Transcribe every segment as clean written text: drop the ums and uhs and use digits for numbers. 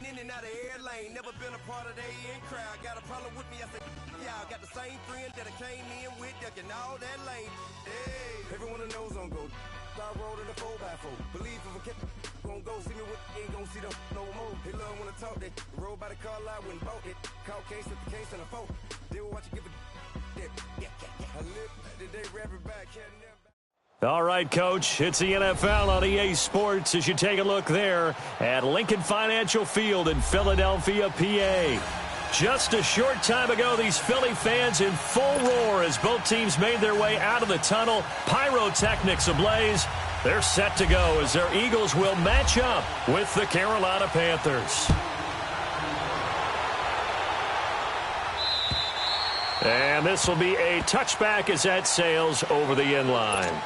in and out of air lane. Never been a part of the in crowd. Got a problem with me, I say, y'all. Got the same friend that I came in with, ducking all that lane. Hey, everyone knows on go. I rolled in a 4x4. Believe if I kept gon' go see me with ain't gon' see them no more. They love when I talk that. Roll by the car lot when bought it. Call case at the case and a phone. They will watch you give it that. I live today, rap it back, can't never. All right, Coach, it's the NFL on EA Sports as you take a look there at Lincoln Financial Field in Philadelphia, PA. Just a short time ago, these Philly fans in full roar as both teams made their way out of the tunnel. Pyrotechnics ablaze. They're set to go as their Eagles will match up with the Carolina Panthers. And this will be a touchback as that sails over the end line.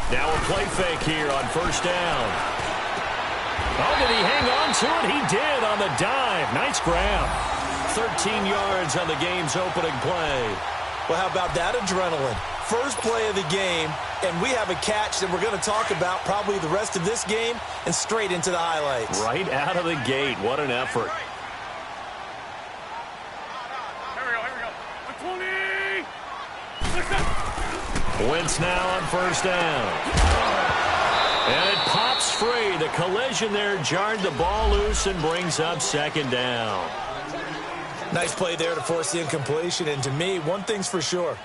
Now a play fake here on first down. Oh, did he hang on to it? He did on the dive. Nice grab. 13 yards on the game's opening play. Well, how about that adrenaline? First play of the game, and we have a catch that we're going to talk about probably the rest of this game and straight into the highlights. Right out of the gate. What an effort. Wentz now on first down. And it pops free. The collision there jarred the ball loose and brings up second down. Nice play there to force the incompletion. And to me, one thing's for sure.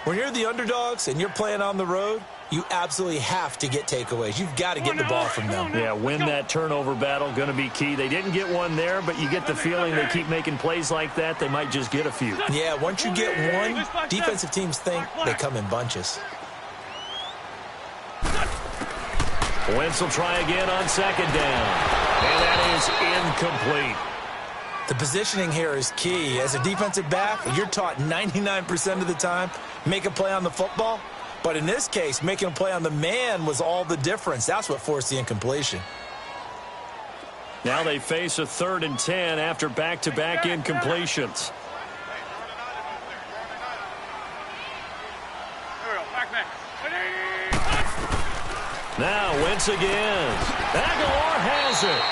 When you're the underdogs and you're playing on the road, you absolutely have to get takeaways. You've got to get the ball from them. Yeah, win that turnover battle, going to be key. They didn't get one there, but you get the feeling they keep making plays like that, they might just get a few. Yeah, once you get one, defensive teams think they come in bunches. Wentz will try again on second down. And that is incomplete. The positioning here is key. As a defensive back, you're taught 99% of the time, make a play on the football. But in this case, making a play on the man was all the difference. That's what forced the incompletion. Now they face a 3rd and 10 after back-to-back incompletions. Now Wentz again. Aguilar has it.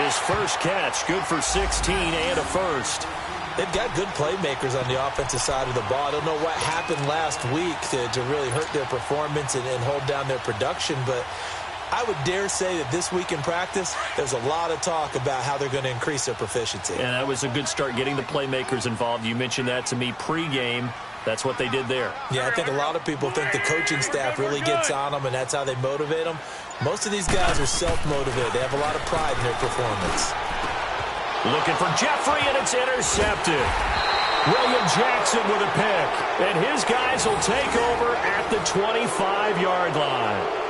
His first catch, good for 16 and a first. They've got good playmakers on the offensive side of the ball. I don't know what happened last week to really hurt their performance and hold down their production, but I would dare say that this week in practice, there's a lot of talk about how they're going to increase their proficiency. And that was a good start getting the playmakers involved. You mentioned that to me pregame. That's what they did there. Yeah, I think a lot of people think the coaching staff really gets on them, and that's how they motivate them. Most of these guys are self-motivated. They have a lot of pride in their performance. Looking for Jeffrey, and it's intercepted. William Jackson with a pick, and his guys will take over at the 25-yard line.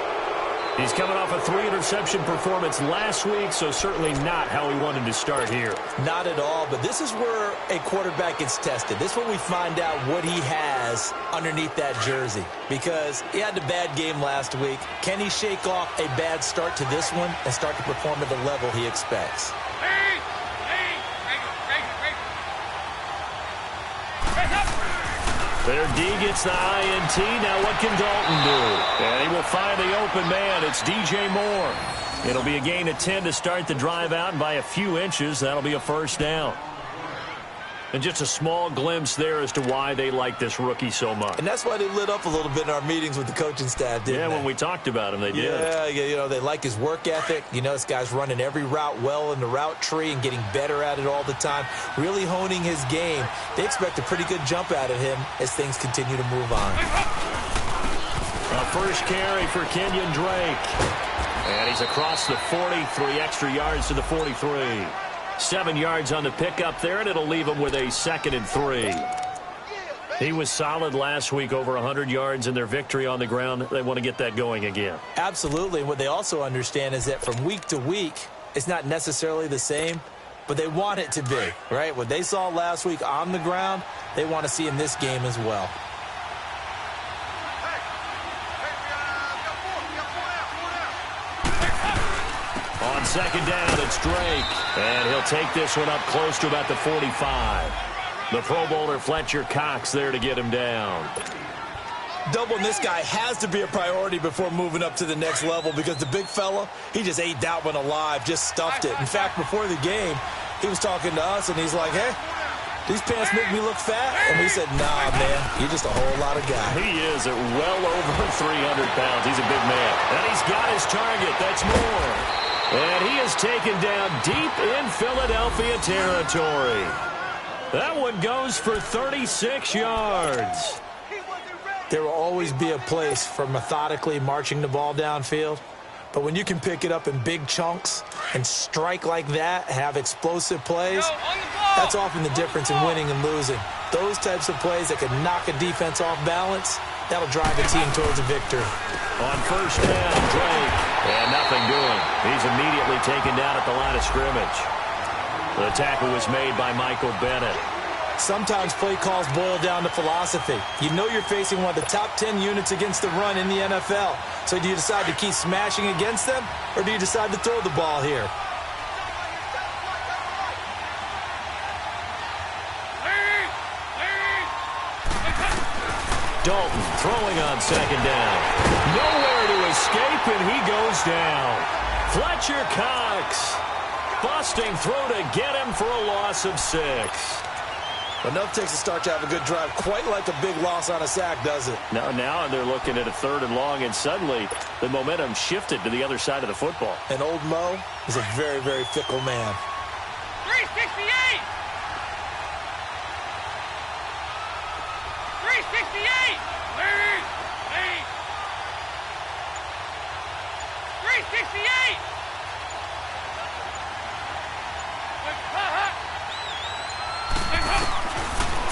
He's coming off a 3-interception performance last week, so certainly not how he wanted to start here. Not at all, but this is where a quarterback gets tested. This is when we find out what he has underneath that jersey, because he had a bad game last week. Can he shake off a bad start to this one and start to perform at the level he expects? Their D gets the INT. Now what can Dalton do? And he will find the open man. It's DJ Moore. It'll be a gain of 10 to start the drive out, and by a few inches, that'll be a first down. And just a small glimpse there as to why they like this rookie so much. And that's why they lit up a little bit in our meetings with the coaching staff, didn't they? Yeah, when we talked about him, they did. Yeah, you know, they like his work ethic. You know, this guy's running every route well in the route tree and getting better at it all the time, really honing his game. They expect a pretty good jump out of him as things continue to move on. A first carry for Kenyon Drake. And he's across the 40, 3 extra yards to the 43. 7 yards on the pickup there, and it'll leave him with a 2nd and 3. He was solid last week, over 100 yards in their victory on the ground. They want to get that going again. Absolutely. What they also understand is that from week to week, it's not necessarily the same, but they want it to be, right? What they saw last week on the ground, they want to see in this game as well. On second down, it's Drake, and he'll take this one up close to about the 45. The Pro Bowler Fletcher Cox there to get him down. Doubling this guy has to be a priority before moving up to the next level because the big fella, he just ate that one alive, just stuffed it. In fact, before the game, he was talking to us, and he's like, hey, these pants make me look fat? And we said, nah, man, you're just a whole lot of guy. He is at well over 300 pounds. He's a big man. And he's got his target. That's more. And he is taken down deep in Philadelphia territory. That one goes for 36 yards. There will always be a place for methodically marching the ball downfield. But when you can pick it up in big chunks and strike like that, have explosive plays, that's often the difference in winning and losing. Those types of plays that can knock a defense off balance, that'll drive a team towards a victory. On first down, Drake. And nothing doing. He's immediately taken down at the line of scrimmage. The tackle was made by Michael Bennett. Sometimes play calls boil down to philosophy. You know you're facing one of the top 10 units against the run in the NFL. So do you decide to keep smashing against them, or do you decide to throw the ball here? Dalton throwing on second down. Nowhere to escape, and he goes down. Fletcher Cox busting through to get him for a loss of 6. Enough takes a start to have a good drive, quite like a big loss on a sack, does it? Now they're looking at a 3rd and long, and suddenly the momentum shifted to the other side of the football. And old Mo is a very, very fickle man. 368! 368! 368!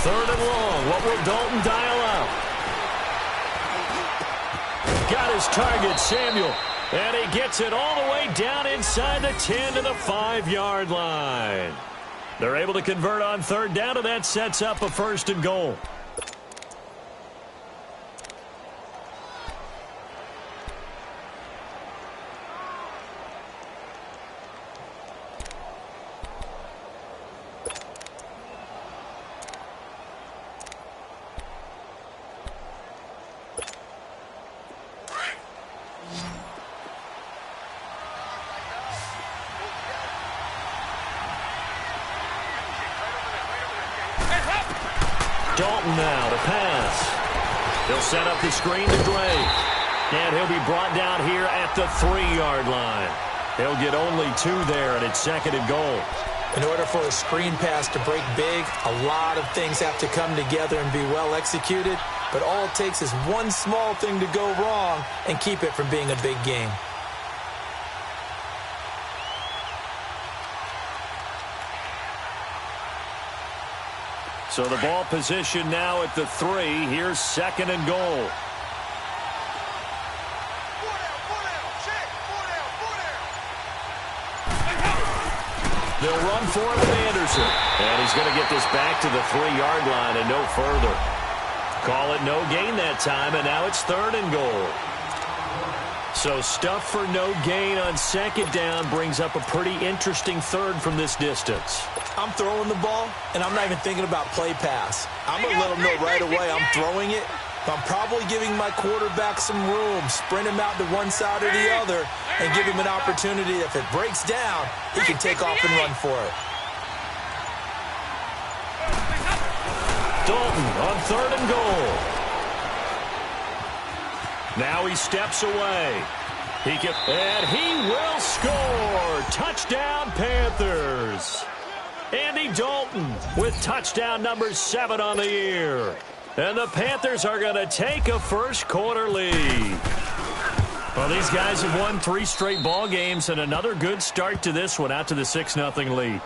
3rd and long. What will Dalton dial out? Got his target, Samuel. And he gets it all the way down inside the 10 to the 5-yard line. They're able to convert on 3rd down, and that sets up a 1st and goal. Dalton now to pass. He'll set up the screen to Drake. And he'll be brought down here at the 3-yard line. He'll get only 2 there, and it's 2nd and goal. In order for a screen pass to break big, a lot of things have to come together and be well executed. But all it takes is one small thing to go wrong and keep it from being a big game. So the ball position now at the 3. Here's 2nd and goal. They'll run for it with Anderson. And he's going to get this back to the 3-yard line and no further. Call it no gain that time, and now it's 3rd and goal. So stuff for no gain on 2nd down brings up a pretty interesting 3rd from this distance. I'm throwing the ball, and I'm not even thinking about play pass. I'm going to let him know right away I'm throwing it. I'm probably giving my quarterback some room, sprint him out to one side or the other, and give him an opportunity. If it breaks down, he can take off and run for it. Dalton on 3rd and goal. Now he steps away. And he will score. Touchdown, Panthers. Andy Dalton with touchdown number 7 on the year. And the Panthers are going to take a first-quarter lead. Well, these guys have won 3 straight ball games, and another good start to this one, out to the 6-0 lead.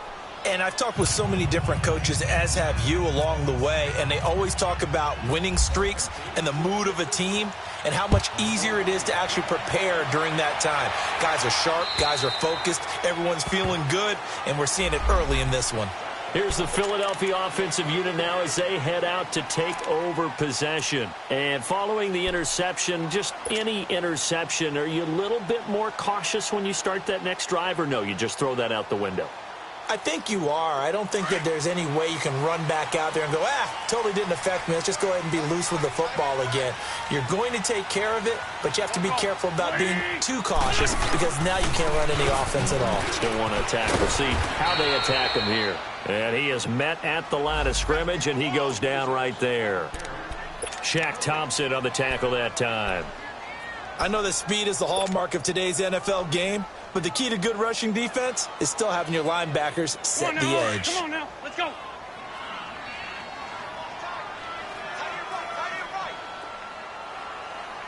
And I've talked with so many different coaches, as have you, along the way, and they always talk about winning streaks and the mood of a team and how much easier it is to actually prepare during that time. Guys are sharp, guys are focused, everyone's feeling good, and we're seeing it early in this one. Here's the Philadelphia offensive unit now as they head out to take over possession. And following the interception, just any interception, are you a little bit more cautious when you start that next drive, or no, you just throw that out the window? I think you are. I don't think that there's any way you can run back out there and go, totally didn't affect me. Let's just go ahead and be loose with the football again. You're going to take care of it, but you have to be careful about being too cautious because now you can't run any offense at all. Still want to attack. We'll see how they attack him here. And he is met at the line of scrimmage, and he goes down right there. Shaq Thompson on the tackle that time. I know that speed is the hallmark of today's NFL game, but the key to good rushing defense is still having your linebackers set the edge. Come on now, let's go.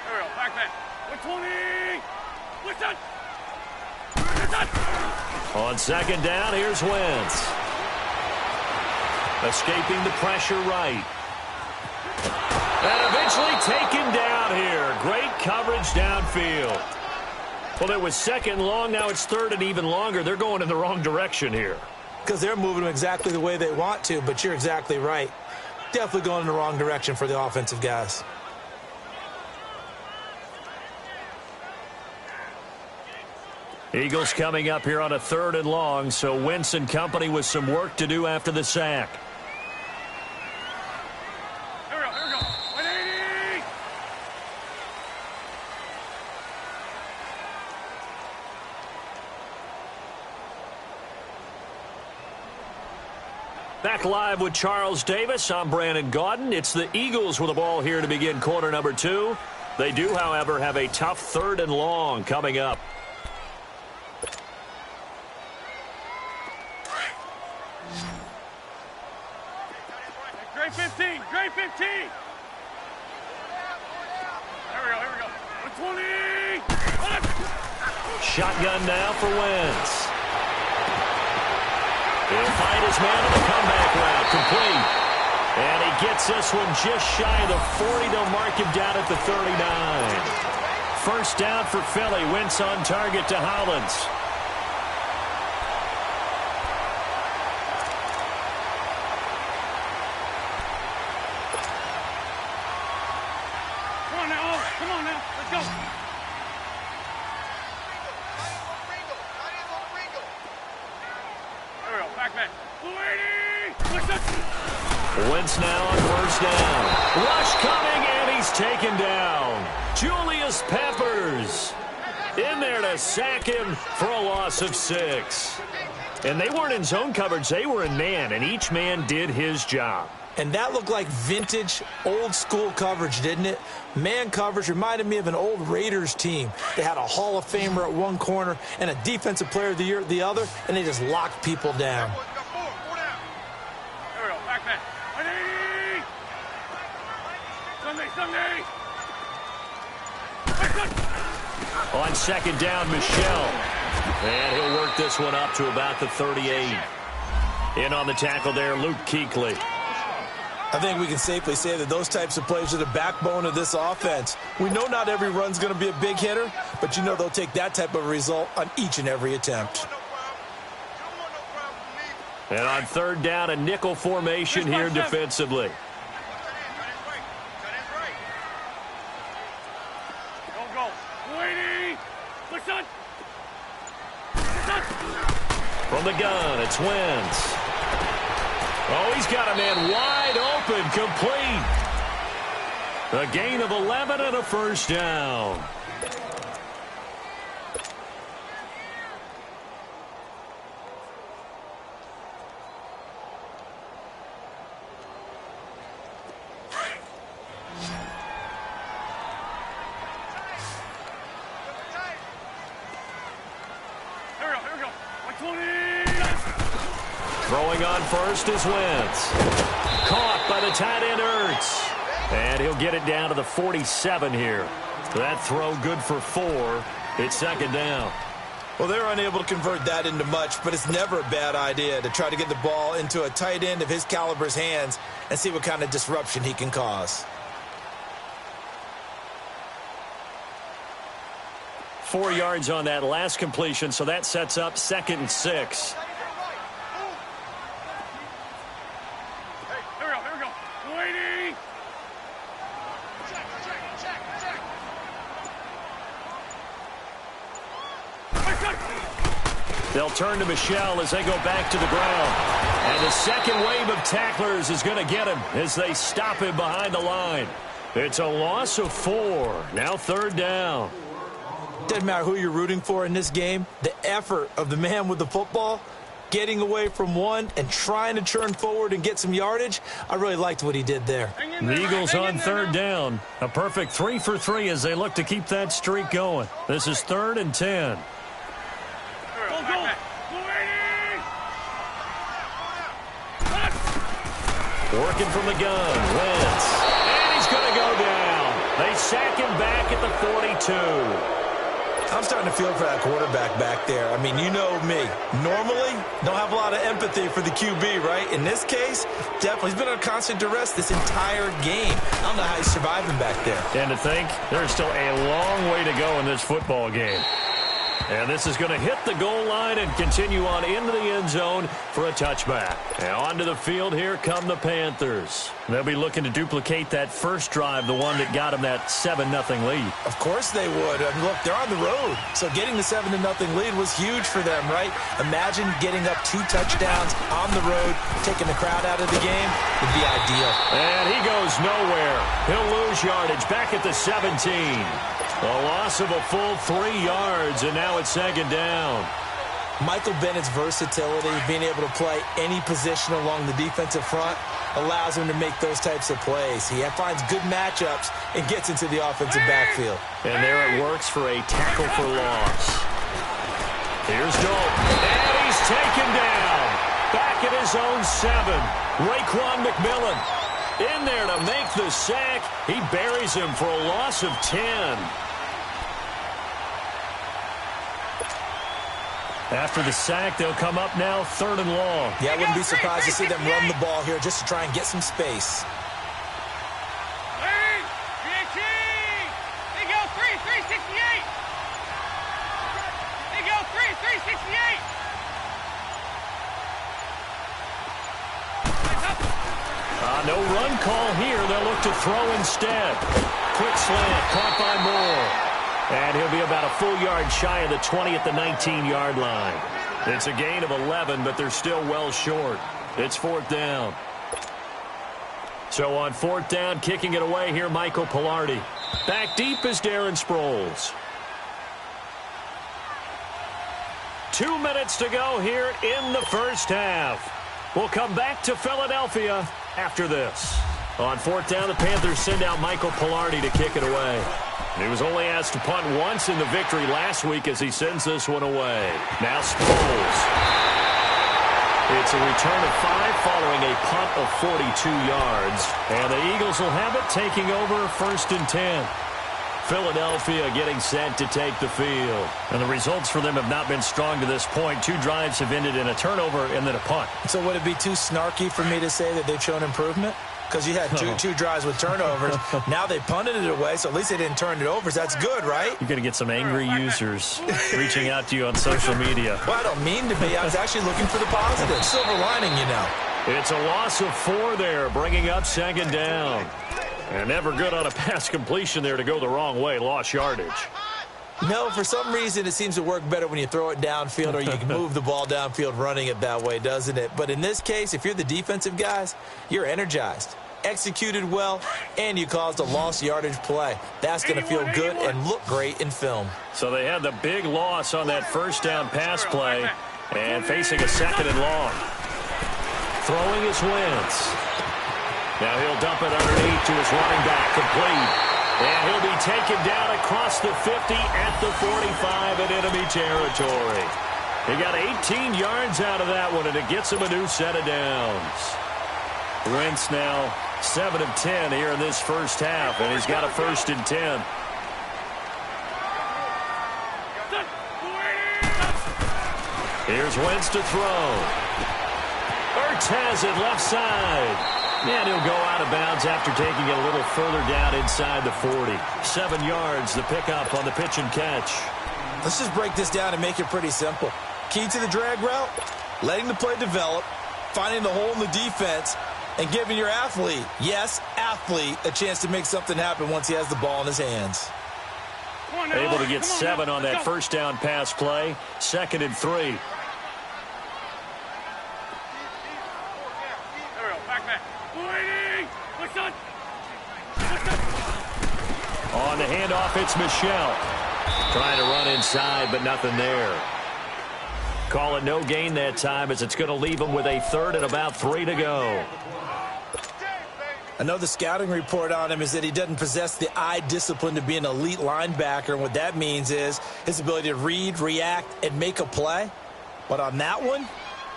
There we go, back man. 120. Listen. On second down, here's Wentz. Escaping the pressure right. And eventually taken down here. Great coverage downfield. Well, it was second long. Now it's third and even longer. They're going in the wrong direction here. Because they're moving them exactly the way they want to, but you're exactly right. Definitely going in the wrong direction for the offensive guys. Eagles coming up here on a third and long, so Wentz and company with some work to do after the sack. Here we go. 180. Back live with Charles Davis. I'm Brandon Gaudin. It's the Eagles with the ball here to begin quarter number 2. They do, however, have a tough third and long coming up. Grade 15. Grade 15. Here we go. 120. Shotgun now for Wentz. He'll find his man on the comeback route. Complete. And he gets this one just shy of the 40. They'll mark him down at the 39. First down for Philly. Wentz on target to Hollins. Come on now. Let's go. There we go. Back man. 280. Wentz now on first down. Rush coming, and he's taken down. Julius Peppers in there to sack him for a loss of 6. And they weren't in zone coverage. They were in man, and each man did his job. And that looked like vintage, old-school coverage, didn't it? Man coverage reminded me of an old Raiders team. They had a Hall of Famer at one corner and a Defensive Player of the Year at the other, and they just locked people down. There we go. Back man. 180. Sunday. On second down, Michel. And he'll work this one up to about the 38. In on the tackle there, Luke Kuechly. I think we can safely say that those types of plays are the backbone of this offense. We know not every run's going to be a big hitter, but you know they'll take that type of result on each and every attempt. And on third down, a nickel formation here defensively. Go. 280. Listen. From the gun, it's Wentz. Oh, he's got a man wide open, complete. A gain of 11 and a first down. Here we go. 120. Throwing on first is Wentz. Caught by the tight end Ertz. And he'll get it down to the 47 here. That throw good for 4. It's second down. Well, they were unable to convert that into much, but it's never a bad idea to try to get the ball into a tight end of his caliber's hands and see what kind of disruption he can cause. 4 yards on that last completion, so that sets up 2nd and 6. Here we go. Waiting. They'll turn to Michel as they go back to the ground. And the second wave of tacklers is going to get him as they stop him behind the line. It's a loss of 4. Now 3rd down. Doesn't matter who you're rooting for in this game. The effort of the man with the football, getting away from one and trying to churn forward and get some yardage, I really liked what he did there. The Eagles on 3rd down. A perfect 3 for 3 as they look to keep that streak going. This is 3rd and 10. Working from the gun, Wentz. And he's going to go down. They sack him back at the 42. I'm starting to feel for that quarterback back there. I mean, you know me. Normally, don't have a lot of empathy for the QB, right? In this case, definitely. He's been under constant duress this entire game. I don't know how he's surviving back there. And to think, there's still a long way to go in this football game. And this is going to hit the goal line and continue on into the end zone for a touchback. And onto the field, here come the Panthers. They'll be looking to duplicate that first drive, the one that got them that 7-0 lead. Of course they would. I mean, look, they're on the road. So getting the 7-0 lead was huge for them, right? Imagine getting up 2 touchdowns on the road, taking the crowd out of the game would be ideal. And he goes nowhere. He'll lose yardage back at the 17. A loss of a full 3 yards, and now it's 2nd down. Michael Bennett's versatility, being able to play any position along the defensive front, allows him to make those types of plays. He finds good matchups and gets into the offensive backfield. And there it works for a tackle for loss. Here's Dolt. And he's taken down. Back at his own 7. Raekwon McMillan in there to make the sack. He buries him for a loss of 10. After the sack, they'll come up now 3rd and long. Yeah, I wouldn't be surprised to see them run the ball here just to try and get some space. They go 368. They go 368. No run call here. They'll look to throw instead. Quick slant, caught by Moore. And he'll be about a full yard shy of the 20 at the 19-yard line. It's a gain of 11, but they're still well short. It's 4th down. So on 4th down, kicking it away here, Michael Pilardi. Back deep is Darren Sproles. 2 minutes to go here in the first half. We'll come back to Philadelphia after this. On 4th down, the Panthers send out Michael Pilardi to kick it away. He was only asked to punt once in the victory last week as he sends this one away. Now Sproles. It's a return of 5 following a punt of 42 yards. And the Eagles will have it taking over 1st and 10. Philadelphia getting set to take the field. And the results for them have not been strong to this point. 2 drives have ended in a turnover and then a punt. So would it be too snarky for me to say that they've shown improvement? Because you had two drives with turnovers. Now they punted it away, so at least they didn't turn it over. So that's good, right? You're going to get some angry users reaching out to you on social media. Well, I don't mean to be. I was actually looking for the positive. Silver lining, you know. It's a loss of 4 there, bringing up 2nd down. And never good on a pass completion there to go the wrong way. Lost yardage. No, for some reason it seems to work better when you throw it downfield or you can move the ball downfield running it that way, doesn't it? But in this case, if you're the defensive guys, you're energized, executed well, and you caused a lost yardage play. That's going to feel good and look great in film. So they had the big loss on that 1st down pass play and facing a 2nd and long. Throwing is Wentz. Now he'll dump it underneath to his running back, complete. And he'll be taken down across the 50 at the 45 in enemy territory. He got 18 yards out of that one, and it gets him a new set of downs. Wentz now 7 of 10 here in this first half, and he's got a 1st and 10. Here's Wentz to throw. Ertz has it left side. And he'll go out of bounds after taking it a little further down inside the 40. 7 yards, the pickup on the pitch and catch. Let's just break this down and make it pretty simple. Key to the drag route, letting the play develop, finding the hole in the defense, and giving your athlete, yes, athlete, a chance to make something happen once he has the ball in his hands. Able to get 7 on that first down pass play. 2nd and 3. On the handoff, it's Michelle. Trying to run inside, but nothing there. Call it no gain that time as it's going to leave him with a 3rd and about 3 to go. I know the scouting report on him is that he doesn't possess the eye discipline to be an elite linebacker, and what that means is his ability to read, react, and make a play. But on that one,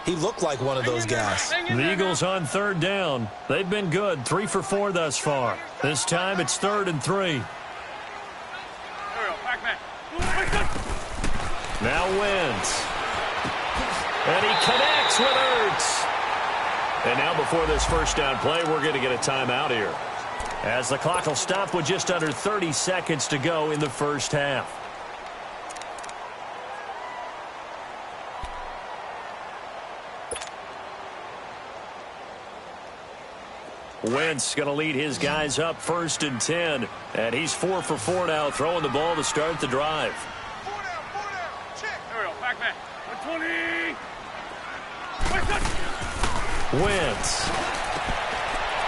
he looked like one of those guys. The Eagles on 3rd down. They've been good, 3 for 4 thus far. This time it's 3rd and 3. Now Wentz. And he connects with Ertz. And now before this first down play, we're going to get a timeout here, as the clock will stop with just under 30 seconds to go in the first half. Wentz going to lead his guys up 1st and 10. And he's 4 for 4 now, throwing the ball to start the drive. 4 down. Check. Back. 120. Wentz.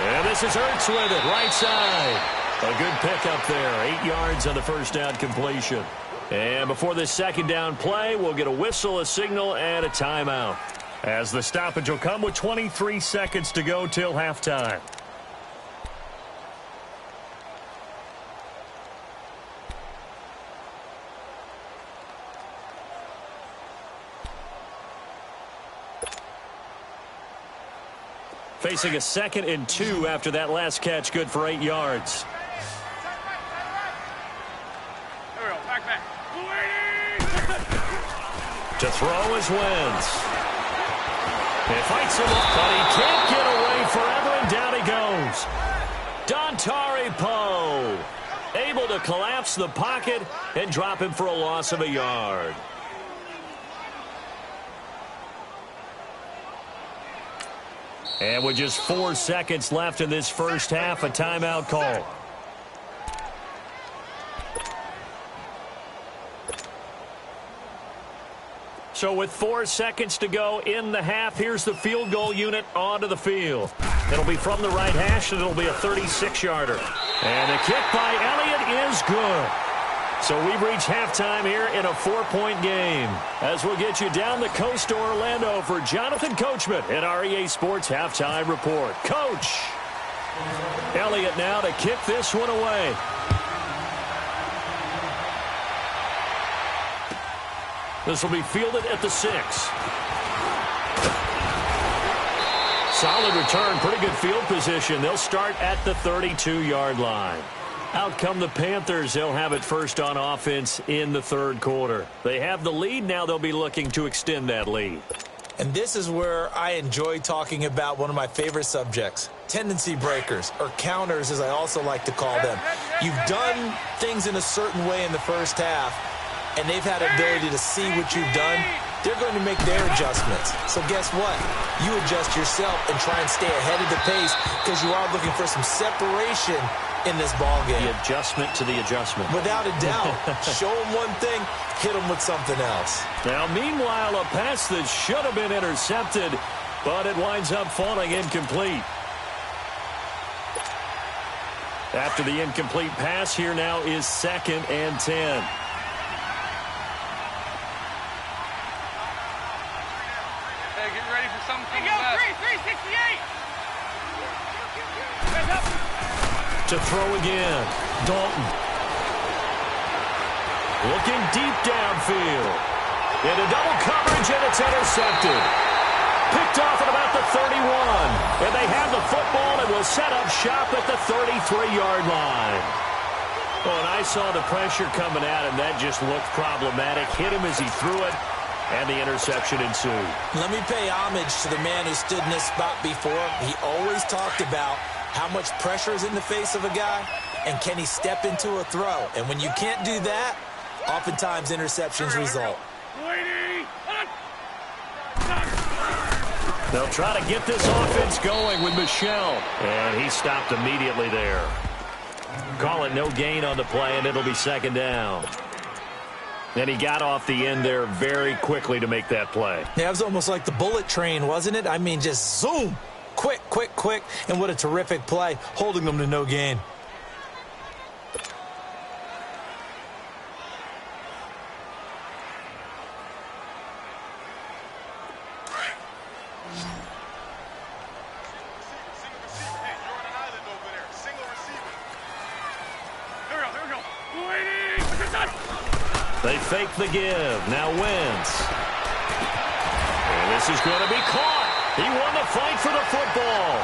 And this is Ertz with it, right side. A good pickup there, 8 yards on the first down completion. And before this second down play, we'll get a whistle, a signal, and a timeout, as the stoppage will come with 23 seconds to go till halftime. Facing a 2nd and 2 after that last catch, good for 8 yards. To throw is Wentz. He fights him up, but he can't get away forever, and down he goes. Dontari Poe able to collapse the pocket and drop him for a loss of a yard. And with just 4 seconds left in this first half, a timeout call. So with 4 seconds to go in the half, here's the field goal unit onto the field. It'll be from the right hash, and it'll be a 36-yarder. And the kick by Elliott is good. So we've reached halftime here in a 4-point game, as we'll get you down the coast to Orlando for Jonathan Coachman at our EA Sports Halftime Report. Coach! Elliott now to kick this one away. This will be fielded at the 6. Solid return, pretty good field position. They'll start at the 32-yard line. Out come the Panthers. They'll have it first on offense in the 3rd quarter. They have the lead. Now they'll be looking to extend that lead. And this is where I enjoy talking about one of my favorite subjects, tendency breakers, or counters as I also like to call them. You've done things in a certain way in the first half, and they've had the ability to see what you've done. They're going to make their adjustments. So guess what? You adjust yourself and try and stay ahead of the pace, because you are looking for some separation in this ball game. The adjustment to the adjustment. Without a doubt. Show them one thing, hit them with something else. Now, meanwhile, a pass that should have been intercepted, but it winds up falling incomplete. After the incomplete pass, here now is 2nd and 10. Hey, get ready for something. Hey, go, 368. To throw again, Dalton. Looking deep downfield. Into double coverage, and it's intercepted. Picked off at about the 31. And they have the football and will set up shop at the 33-yard line. Oh, and I saw the pressure coming at him. That just looked problematic. Hit him as he threw it. and the interception ensued. Let me pay homage to the man who stood in this spot before. He always talked about how much pressure is in the face of a guy, and can he step into a throw? And when you can't do that, oftentimes interceptions result. They'll try to get this offense going with Michel, and he stopped immediately there. Call it no gain on the play, and it'll be second down. And he got off the end there very quickly to make that play. Yeah, it was almost like the bullet train, wasn't it? I mean, just zoom. Quick, quick, quick. And what a terrific play, holding them to no gain. They fake the give. Now Wentz. And this is going to be caught. He won the fight for the football.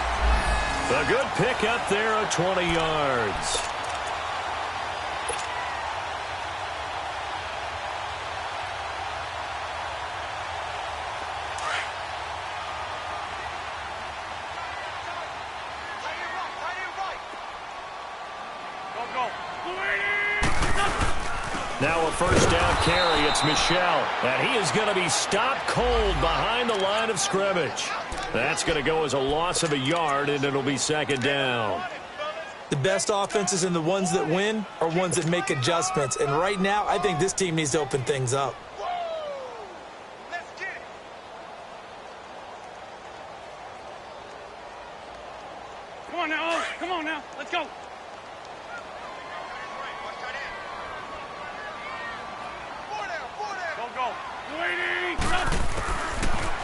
A good pick up there at 20 yards. Now a first down carry. It's Michel. And he is going to be stopped cold behind the line of scrimmage. That's going to go as a loss of a yard, and it'll be second down. The best offenses and the ones that win are ones that make adjustments. And right now, I think this team needs to open things up. Come on now, O's. Come on now. Let's go.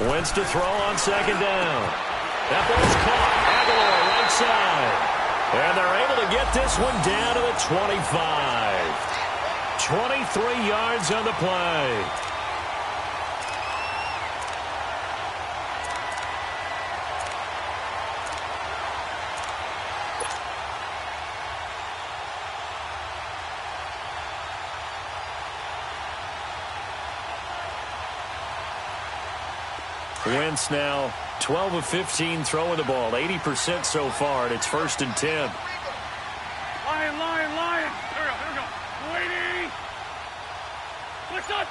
Wentz to throw on second down. That ball's caught. Aguilar right side. And they're able to get this one down to the 25. 23 yards on the play. Wentz now 12 of 15 throwing the ball, 80% so far, and it's 1st and 10. Lion, lion, lion. Here we go. Waiting. What's up?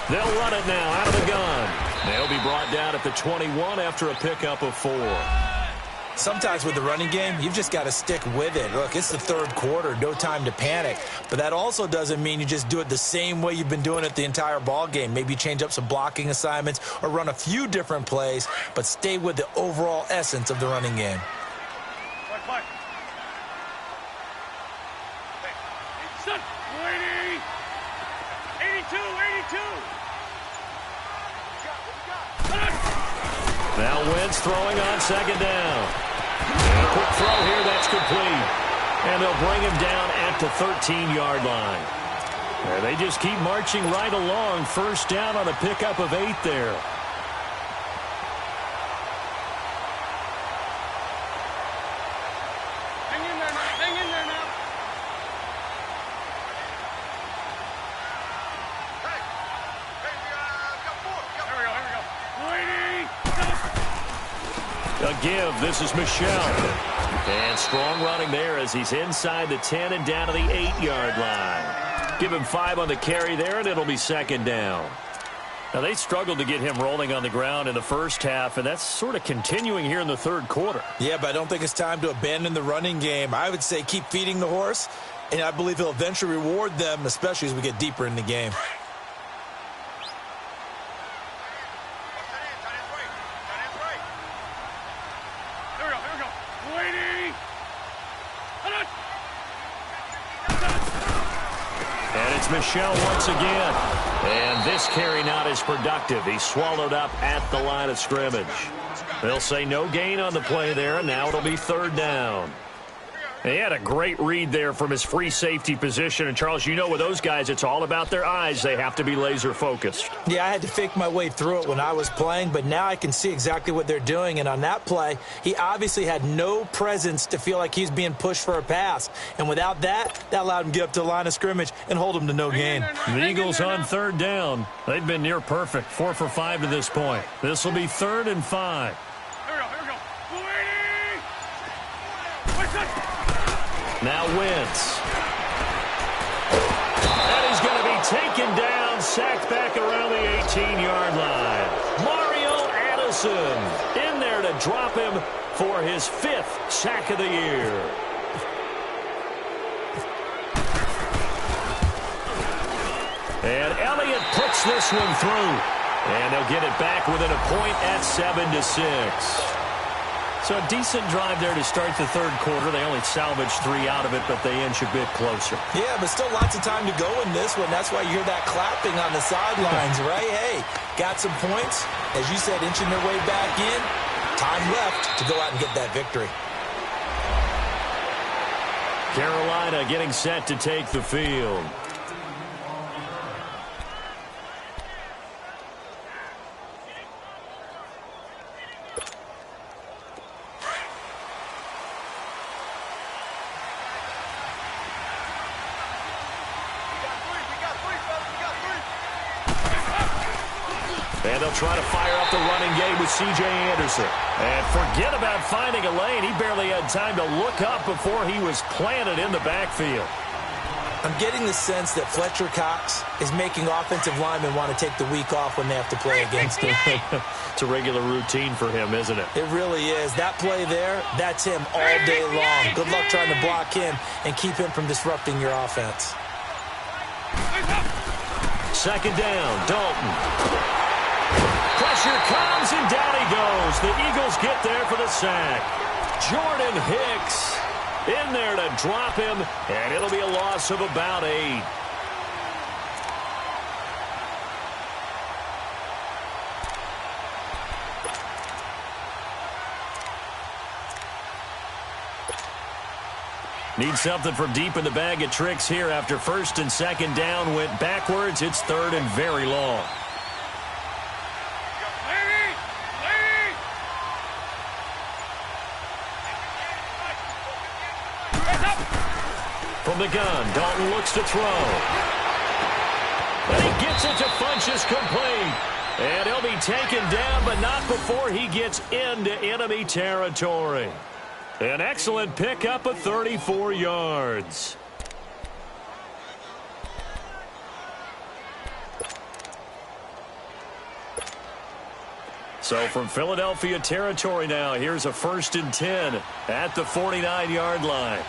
They'll run it now out of the gun. They'll be brought down at the 21 after a pickup of 4. Sometimes with the running game, you've just got to stick with it. Look, it's the third quarter, no time to panic. But that also doesn't mean you just do it the same way you've been doing it the entire ball game. Maybe change up some blocking assignments or run a few different plays, but stay with the overall essence of the running game. Play. Set. Waiting. 82. Now Wentz throwing on second down. And a quick throw here, that's complete. And they'll bring him down at the 13-yard line. And they just keep marching right along. First down on a pickup of 8 there. Hang in there now. Here we go. Waiting. A give. This is Michel. And strong running there as he's inside the 10 and down to the 8-yard line. Give him 5 on the carry there, and it'll be second down. Now, they struggled to get him rolling on the ground in the first half, and that's sort of continuing here in the third quarter. Yeah, but I don't think it's time to abandon the running game. I would say keep feeding the horse, and I believe he'll eventually reward them, especially as we get deeper in the game. Michel once again. And this carry not as productive. He's swallowed up at the line of scrimmage. They'll say no gain on the play there, and now it'll be third down. He had a great read there from his free safety position. And, Charles, you know with those guys, it's all about their eyes. They have to be laser focused. Yeah, I had to fake my way through it when I was playing, but now I can see exactly what they're doing. And on that play, he obviously had no presence to feel like he's being pushed for a pass. And without that, that allowed him to get up to the line of scrimmage and hold him to no gain. The Eagles on third down. They've been near perfect, 4 for 5 to this point. This will be 3rd and 5. Now Wentz. And he's going to be taken down, sacked back around the 18-yard line. Mario Addison in there to drop him for his 5th sack of the year. And Elliott puts this one through. And they'll get it back within a point at 7-6. So a decent drive there to start the third quarter. They only salvaged 3 out of it, but they inch a bit closer. Yeah, but still lots of time to go in this one. That's why you hear that clapping on the sidelines, right? Hey, got some points. As you said, inching their way back in. Time left to go out and get that victory. Carolina getting set to take the field. And they'll try to fire up the running game with C.J. Anderson. And forget about finding a lane. He barely had time to look up before he was planted in the backfield. I'm getting the sense that Fletcher Cox is making offensive linemen want to take the week off when they have to play against him. It's a regular routine for him, isn't it? It really is. That play there, that's him all day long. Good luck trying to block him and keep him from disrupting your offense. 2nd down, Dalton. Pressure comes, and down he goes. The Eagles get there for the sack. Jordan Hicks in there to drop him, and it'll be a loss of about 8. Need something from deep in the bag of tricks here after 1st and 2nd down went backwards. It's 3rd and very long. From the gun, Dalton looks to throw. And he gets it to Funchess complete. And he'll be taken down, but not before he gets into enemy territory. An excellent pickup of 34 yards. So from Philadelphia territory now, here's a 1st and 10 at the 49-yard line.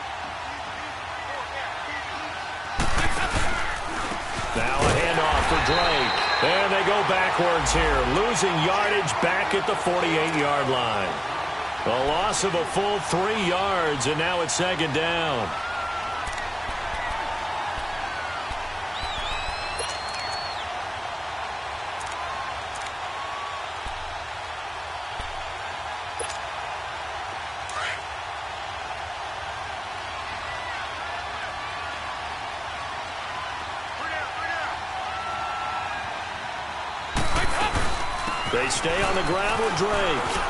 Now a handoff for Drake. And they go backwards here, losing yardage back at the 48-yard line. A loss of a full 3 yards, and now it's 2nd down. They stay on the ground with Drake.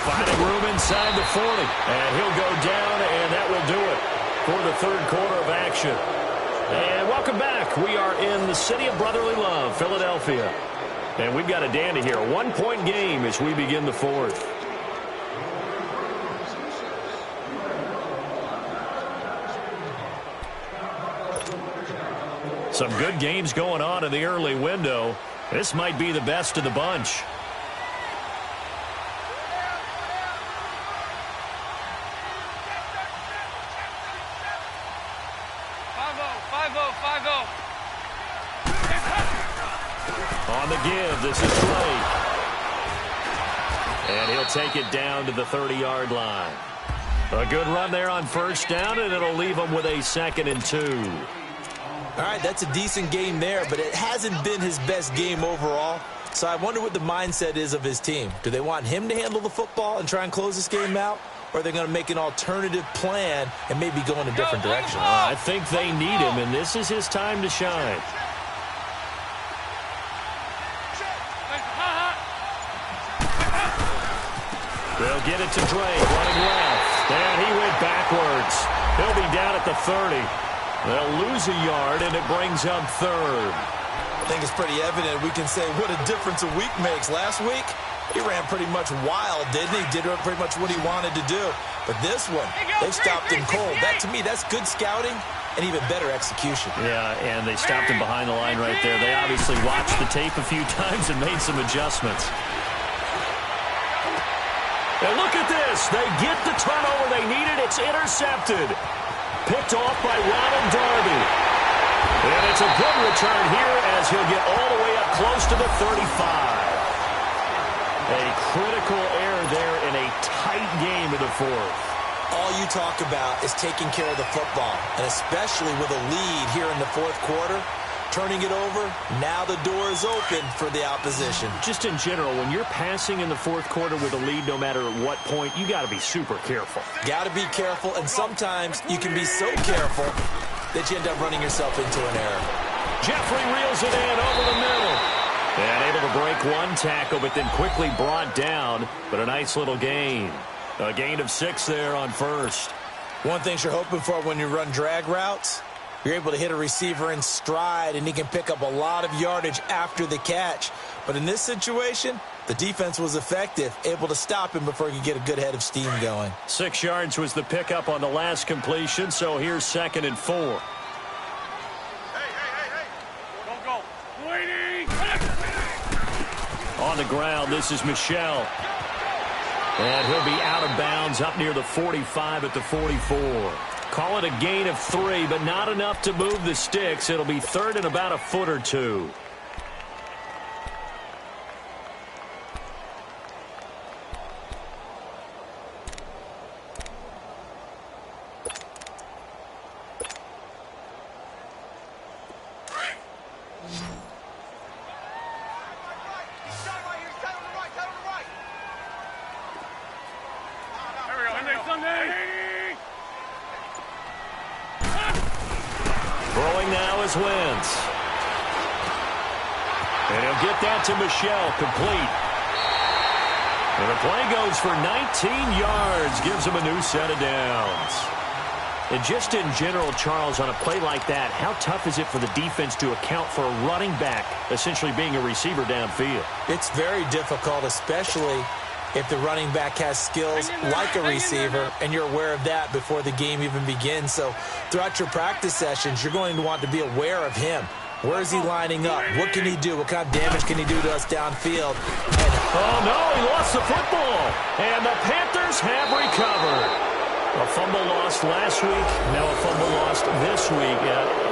Finding room inside the 40. And he'll go down, and that will do it for the 3rd quarter of action. And welcome back. We are in the city of brotherly love, Philadelphia. And we've got a dandy here. A 1-point game as we begin the 4th. Some good games going on in the early window. This might be the best of the bunch. On the give, this is Drake. And he'll take it down to the 30-yard line. A good run there on 1st down, and it'll leave him with a 2nd and 2. All right, that's a decent game there, but it hasn't been his best game overall. So I wonder what the mindset is of his team. Do they want him to handle the football and try and close this game out? or they're going to make an alternative plan and maybe go in a different direction. I think they need him, and this is his time to shine. They'll get it to Drake, running left. And he went backwards. He'll be down at the 30. They'll lose a yard, and it brings up third. I think it's pretty evident we can say what a difference a week makes. Last week, he ran pretty much wild, didn't he? Did pretty much what he wanted to do. But this one, they stopped him cold. That, to me, that's good scouting and even better execution. Yeah, and they stopped him behind the line right there. They obviously watched the tape a few times and made some adjustments. And look at this. They get the turnover they needed. It's intercepted. Picked off by Ronald Darby. And it's a good return here as he'll get all the way up close to the 35. A critical error there in a tight game in the fourth. All you talk about is taking care of the football, and especially with a lead here in the fourth quarter. Turning it over, now the door is open for the opposition. Just in general, when you're passing in the fourth quarter with a lead, no matter at what point, you got to be super careful. Got to be careful, and sometimes you can be so careful that you end up running yourself into an error. Jeffrey reels it in over the middle. And able to break one tackle, but then quickly brought down. But a nice little gain. A gain of 6 there on first. One thing you're hoping for when you run drag routes, you're able to hit a receiver in stride, and he can pick up a lot of yardage after the catch. But in this situation, the defense was effective, able to stop him before he could get a good head of steam going. 6 yards was the pickup on the last completion, so here's 2nd and 4. Hey. Don't go. Waiting. On the ground, this is Michelle. And he'll be out of bounds up near the 45 at the 44. Call it a gain of 3, but not enough to move the sticks. It'll be 3rd and about a foot or 2. Wins. And he'll get that to Michelle, complete. And the play goes for 19 yards, gives him a new set of downs. And just in general, Charles, on a play like that, how tough is it for the defense to account for a running back essentially being a receiver downfield? It's very difficult, especially if the running back has skills like a receiver, and you're aware of that before the game even begins. So throughout your practice sessions, you're going to want to be aware of him. Where is he lining up? What can he do? What kind of damage can he do to us downfield? Oh, no, he lost the football. And the Panthers have recovered. A fumble lost last week, now a fumble lost this week.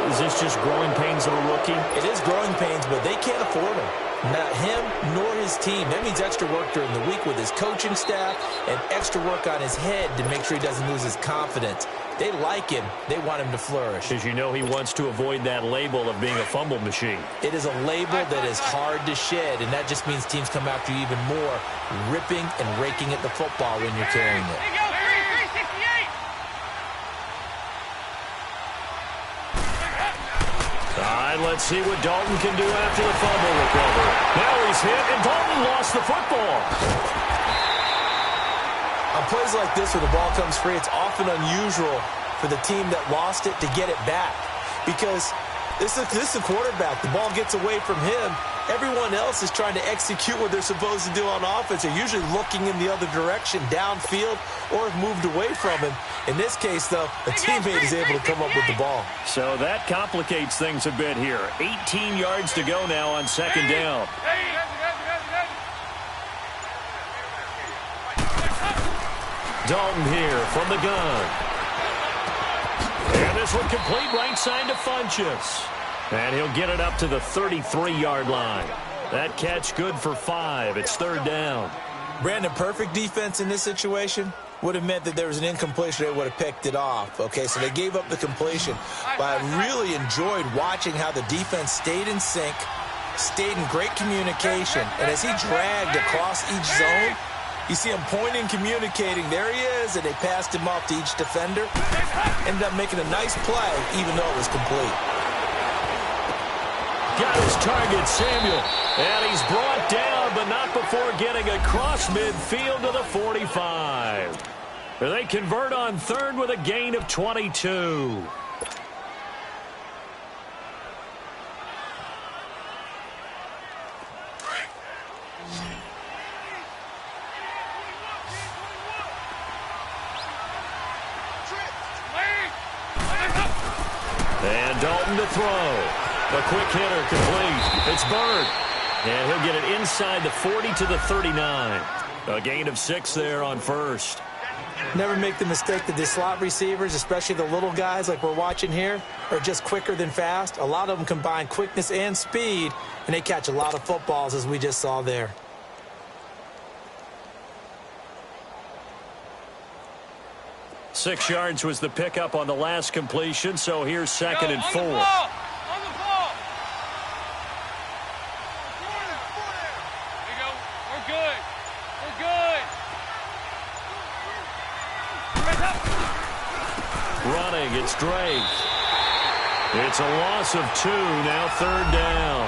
Is this just growing pains of a rookie? It is growing pains, but they can't afford him. Not him nor his team. That means extra work during the week with his coaching staff and extra work on his head to make sure he doesn't lose his confidence. They like him. They want him to flourish. Because you know he wants to avoid that label of being a fumble machine. It is a label that is hard to shed, and that just means teams come after you even more, ripping and raking at the football when you're carrying it. All right, let's see what Dalton can do after the fumble recovery. Now he's hit, and Dalton lost the football. On plays like this where the ball comes free, it's often unusual for the team that lost it to get it back. Because this is the quarterback. The ball gets away from him. Everyone else is trying to execute what they're supposed to do on offense. They're usually looking in the other direction, downfield, or have moved away from him. In this case, though, a teammate is able to come up with the ball. So that complicates things a bit here. 18 yards to go now on 2nd down. Dalton here from the gun. And this one complete, right side to Funchess. And he'll get it up to the 33-yard line. That catch good for 5. It's 3rd down. Brandon, perfect defense in this situation would have meant that there was an incompletion. They would have picked it off. Okay, so they gave up the completion. But I really enjoyed watching how the defense stayed in sync, stayed in great communication. And as he dragged across each zone, You see him pointing, communicating. There he is, and they passed him off to each defender. Ended up making a nice play, even though it was complete. Got his target, Samuel. And he's brought down, but not before getting across midfield to the 45. They convert on third with a gain of 22. And Dalton to throw. A quick hitter complete. It's Bird. And he'll get it inside the 40 to the 39. A gain of 6 there on first. Never make the mistake that the slot receivers, especially the little guys like we're watching here, are just quicker than fast. A lot of them combine quickness and speed, and they catch a lot of footballs, as we just saw there. Six yards was the pickup on the last completion, so here's second and 4. On the ball. There you go. We're good. We're good. Running, it's Drake. It's a loss of 2, now third down.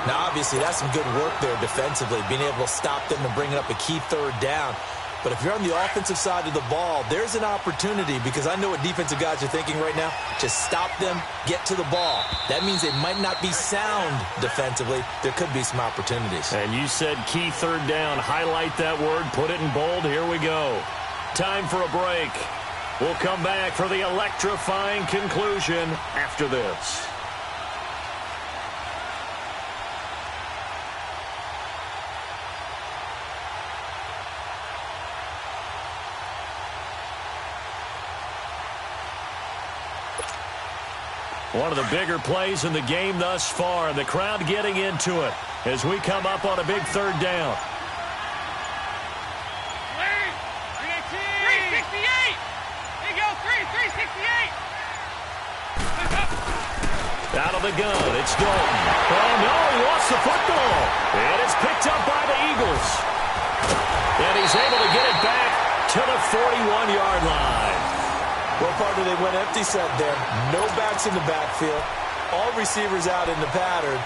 Now, obviously, that's some good work there defensively, being able to stop them and bring up a key third down. But if you're on the offensive side of the ball, there's an opportunity, because I know what defensive guys are thinking right now. Just stop them, get to the ball. That means they might not be sound defensively. There could be some opportunities. And you said key third down. Highlight that word, put it in bold. Here we go. Time for a break. We'll come back for the electrifying conclusion after this. One of the bigger plays in the game thus far, and the crowd getting into it as we come up on a big third down. 368. There you go. 368. Out of the gun, it's Dalton. Oh, no, he lost the football. And it's picked up by the Eagles. And he's able to get it back to the 41-yard line. What part did they went empty set there? No backs in the backfield. All receivers out in the pattern.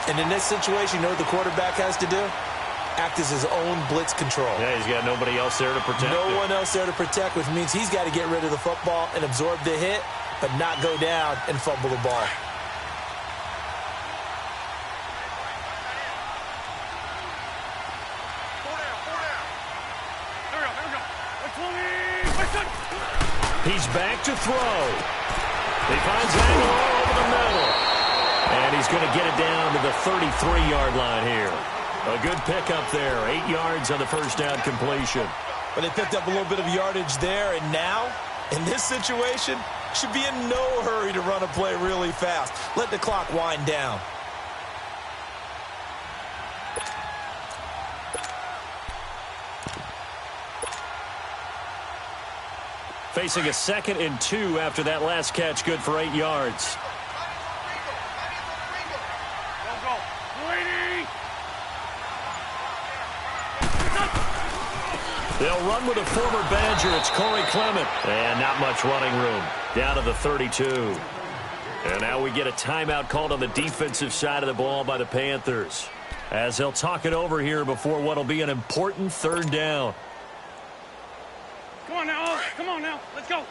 And in this situation, you know what the quarterback has to do? Act as his own blitz control. Yeah, he's got nobody else there to protect. No one else there to protect, which means he's got to get rid of the football and absorb the hit, but not go down and fumble the ball. He's back to throw. He finds Aguilar over the middle. And he's going to get it down to the 33-yard line here. A good pickup there. 8 yards on the first down completion. But they picked up a little bit of yardage there, and now, in this situation, should be in no hurry to run a play really fast. Let the clock wind down. Facing a 2nd and 2 after that last catch, good for 8 yards. They'll run with a former Badger. It's Corey Clement. And not much running room. Down to the 32. And now we get a timeout called on the defensive side of the ball by the Panthers, as they'll talk it over here before what will be an important third down. Come on now. Come on now. Let's go.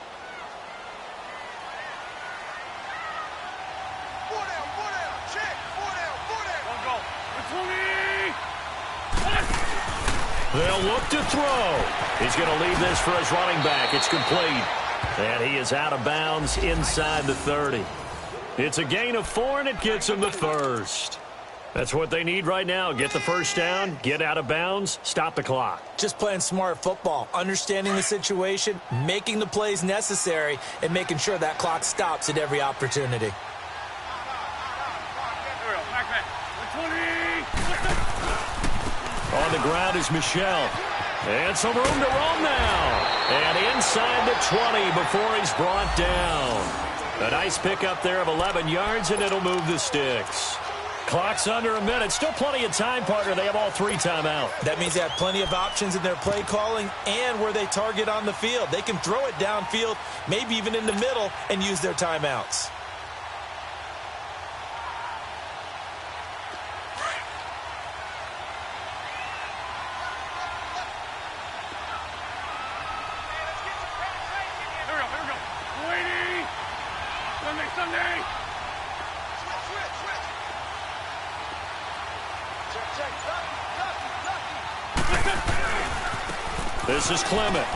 Four down, check. Four down. One go. 20. They'll look to throw. He's going to leave this for his running back. It's complete. And he is out of bounds inside the 30. It's a gain of 4, and it gets him the first. That's what they need right now. Get the first down, get out of bounds, stop the clock. Just playing smart football, understanding the situation, making the plays necessary, and making sure that clock stops at every opportunity. Back. 20. On the ground is Michelle. And some room to roam now. And inside the 20 before he's brought down. A nice pickup there of 11 yards, and it'll move the sticks. Clock's under a minute. Still plenty of time, partner. They have all 3 timeouts. That means they have plenty of options in their play calling and where they target on the field. They can throw it downfield, maybe even in the middle, and use their timeouts. Sunday. This is Clement.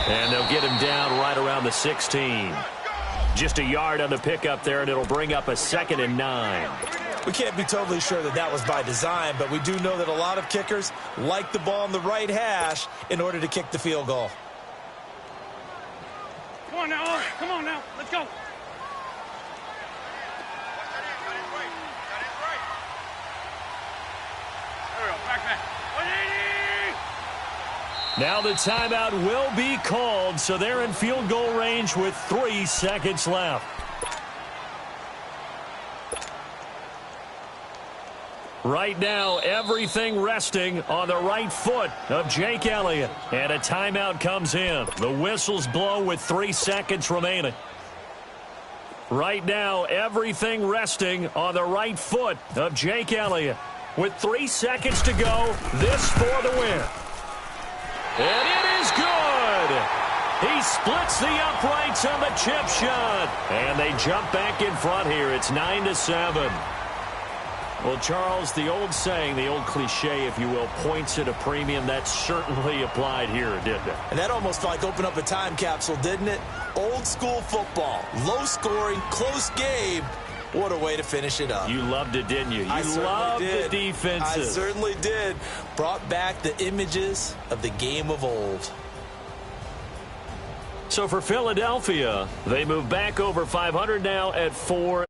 And they'll get him down right around the 16. Just a yard on the pickup there, and it'll bring up a 2nd and 9. We can't be totally sure that that was by design, but we do know that a lot of kickers like the ball on the right hash in order to kick the field goal. Come on now. Come on now. Let's go. Now the timeout will be called, so they're in field goal range with 3 seconds left. Right now, everything resting on the right foot of Jake Elliott. And a timeout comes in. The whistles blow with 3 seconds remaining. Right now, everything resting on the right foot of Jake Elliott. With 3 seconds to go, this for the win. And it is good. He splits the uprights on the chip shot. And they jump back in front here. It's 9-7. Well, Charles, the old saying, the old cliche, if you will, points at a premium, that certainly applied here, didn't it? And that almost felt like opened up a time capsule, didn't it? Old school football. Low scoring, close game. What a way to finish it up. You loved it, didn't you? I You loved did. the defenses. I certainly did. Brought back the images of the game of old. So for Philadelphia, they move back over 500 now at 4.